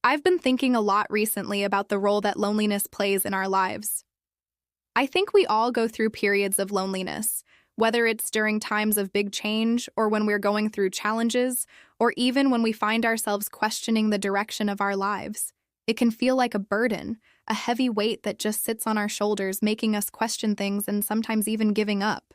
I've been thinking a lot recently about the role that loneliness plays in our lives. I think we all go through periods of loneliness, whether it's during times of big change or when we're going through challenges, or even when we find ourselves questioning the direction of our lives. It can feel like a burden, a heavy weight that just sits on our shoulders, making us question things and sometimes even giving up.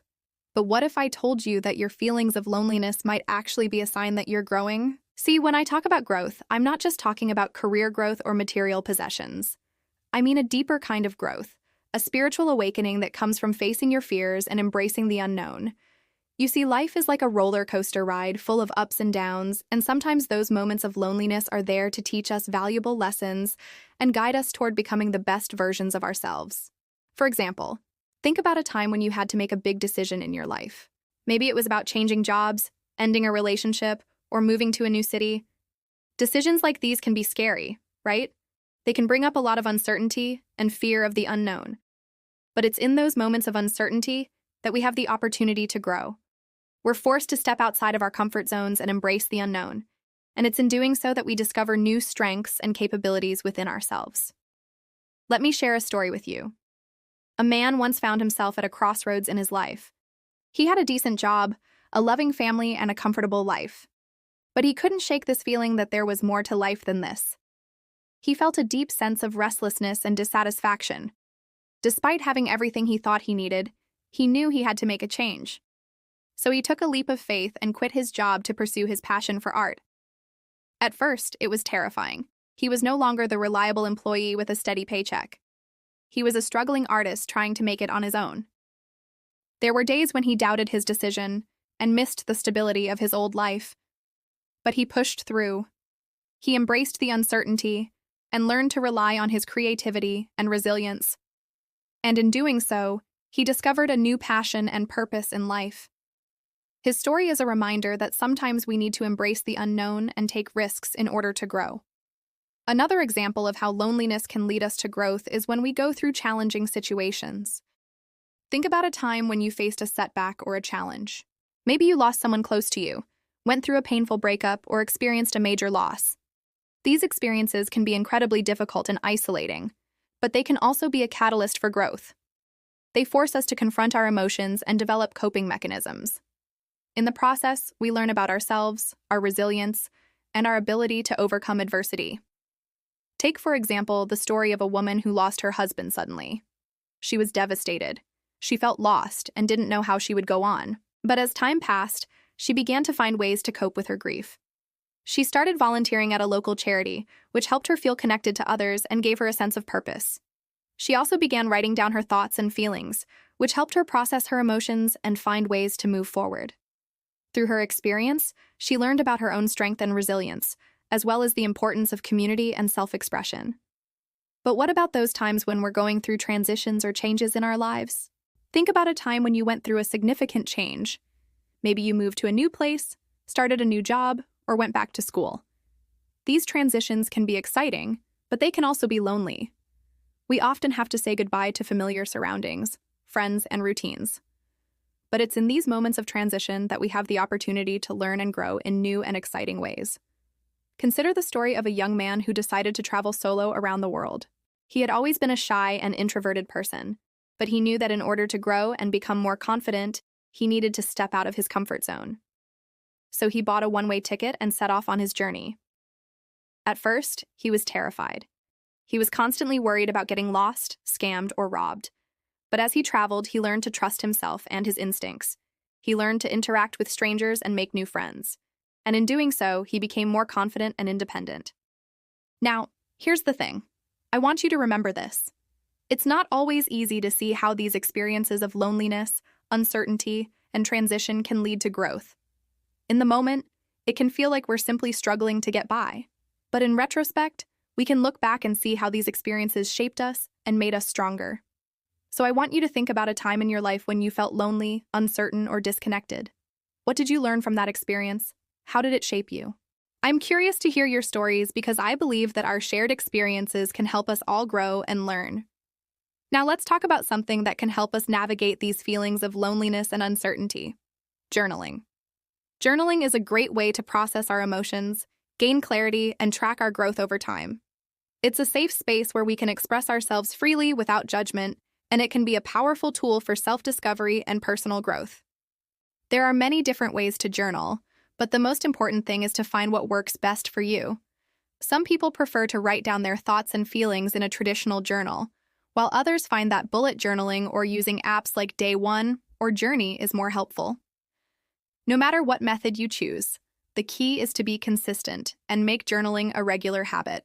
But what if I told you that your feelings of loneliness might actually be a sign that you're growing? See, when I talk about growth, I'm not just talking about career growth or material possessions. I mean a deeper kind of growth, a spiritual awakening that comes from facing your fears and embracing the unknown. You see, life is like a roller coaster ride full of ups and downs, and sometimes those moments of loneliness are there to teach us valuable lessons and guide us toward becoming the best versions of ourselves. For example, think about a time when you had to make a big decision in your life. Maybe it was about changing jobs, ending a relationship, or moving to a new city. Decisions like these can be scary, right? They can bring up a lot of uncertainty and fear of the unknown. But it's in those moments of uncertainty that we have the opportunity to grow. We're forced to step outside of our comfort zones and embrace the unknown. And it's in doing so that we discover new strengths and capabilities within ourselves. Let me share a story with you. A man once found himself at a crossroads in his life. He had a decent job, a loving family, and a comfortable life. But he couldn't shake this feeling that there was more to life than this. He felt a deep sense of restlessness and dissatisfaction. Despite having everything he thought he needed, he knew he had to make a change. So he took a leap of faith and quit his job to pursue his passion for art. At first, it was terrifying. He was no longer the reliable employee with a steady paycheck. He was a struggling artist trying to make it on his own. There were days when he doubted his decision and missed the stability of his old life. But he pushed through. He embraced the uncertainty and learned to rely on his creativity and resilience. And in doing so, he discovered a new passion and purpose in life. His story is a reminder that sometimes we need to embrace the unknown and take risks in order to grow. Another example of how loneliness can lead us to growth is when we go through challenging situations. Think about a time when you faced a setback or a challenge. Maybe you lost someone close to you, went through a painful breakup, or experienced a major loss. These experiences can be incredibly difficult and isolating, but they can also be a catalyst for growth. They force us to confront our emotions and develop coping mechanisms. In the process, we learn about ourselves, our resilience, and our ability to overcome adversity. Take, for example, the story of a woman who lost her husband suddenly. She was devastated. She felt lost and didn't know how she would go on. But as time passed, she began to find ways to cope with her grief. She started volunteering at a local charity, which helped her feel connected to others and gave her a sense of purpose. She also began writing down her thoughts and feelings, which helped her process her emotions and find ways to move forward. Through her experience, she learned about her own strength and resilience, as well as the importance of community and self-expression. But what about those times when we're going through transitions or changes in our lives? Think about a time when you went through a significant change. Maybe you moved to a new place, started a new job, or went back to school. These transitions can be exciting, but they can also be lonely. We often have to say goodbye to familiar surroundings, friends, and routines. But it's in these moments of transition that we have the opportunity to learn and grow in new and exciting ways. Consider the story of a young man who decided to travel solo around the world. He had always been a shy and introverted person, but he knew that in order to grow and become more confident, he needed to step out of his comfort zone. So he bought a one-way ticket and set off on his journey. At first, he was terrified. He was constantly worried about getting lost, scammed, or robbed. But as he traveled, he learned to trust himself and his instincts. He learned to interact with strangers and make new friends. And in doing so, he became more confident and independent. Now, here's the thing. I want you to remember this. It's not always easy to see how these experiences of loneliness, uncertainty, and transition can lead to growth. In the moment, it can feel like we're simply struggling to get by. But in retrospect, we can look back and see how these experiences shaped us and made us stronger. So I want you to think about a time in your life when you felt lonely, uncertain, or disconnected. What did you learn from that experience? How did it shape you? I'm curious to hear your stories because I believe that our shared experiences can help us all grow and learn. Now let's talk about something that can help us navigate these feelings of loneliness and uncertainty. Journaling. Journaling is a great way to process our emotions, gain clarity, and track our growth over time. It's a safe space where we can express ourselves freely without judgment, and it can be a powerful tool for self-discovery and personal growth. There are many different ways to journal, but the most important thing is to find what works best for you. Some people prefer to write down their thoughts and feelings in a traditional journal, while others find that bullet journaling or using apps like Day One or Journey is more helpful. No matter what method you choose, the key is to be consistent and make journaling a regular habit.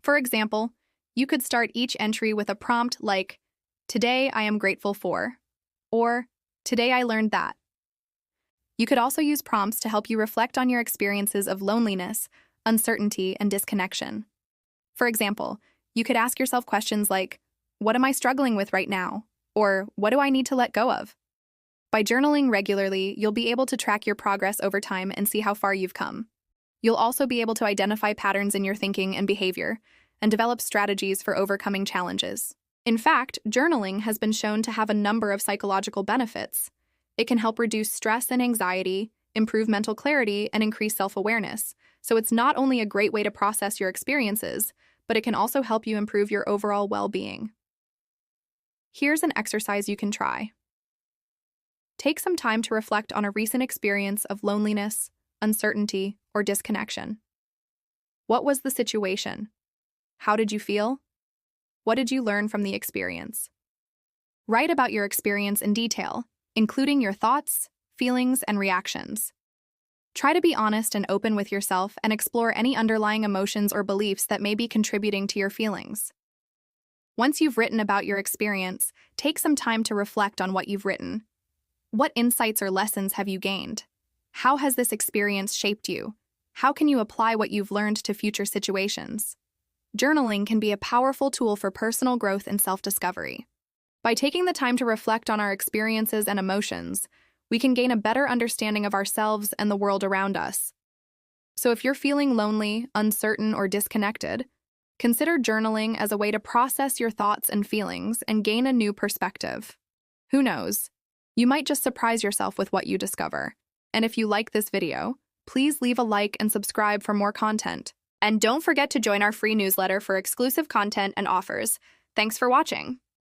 For example, you could start each entry with a prompt like, "Today I am grateful for," or "Today I learned that." You could also use prompts to help you reflect on your experiences of loneliness, uncertainty, and disconnection. For example, you could ask yourself questions like, "What am I struggling with right now?" or "What do I need to let go of?" By journaling regularly, you'll be able to track your progress over time and see how far you've come. You'll also be able to identify patterns in your thinking and behavior and develop strategies for overcoming challenges. In fact, journaling has been shown to have a number of psychological benefits. It can help reduce stress and anxiety, improve mental clarity, and increase self-awareness. So it's not only a great way to process your experiences, but it can also help you improve your overall well-being. Here's an exercise you can try. Take some time to reflect on a recent experience of loneliness, uncertainty, or disconnection. What was the situation? How did you feel? What did you learn from the experience? Write about your experience in detail, including your thoughts, feelings, and reactions. Try to be honest and open with yourself and explore any underlying emotions or beliefs that may be contributing to your feelings. Once you've written about your experience, take some time to reflect on what you've written. What insights or lessons have you gained? How has this experience shaped you? How can you apply what you've learned to future situations? Journaling can be a powerful tool for personal growth and self-discovery. By taking the time to reflect on our experiences and emotions, we can gain a better understanding of ourselves and the world around us. So if you're feeling lonely, uncertain, or disconnected, consider journaling as a way to process your thoughts and feelings and gain a new perspective. Who knows? You might just surprise yourself with what you discover. And if you like this video, please leave a like and subscribe for more content. And don't forget to join our free newsletter for exclusive content and offers. Thanks for watching.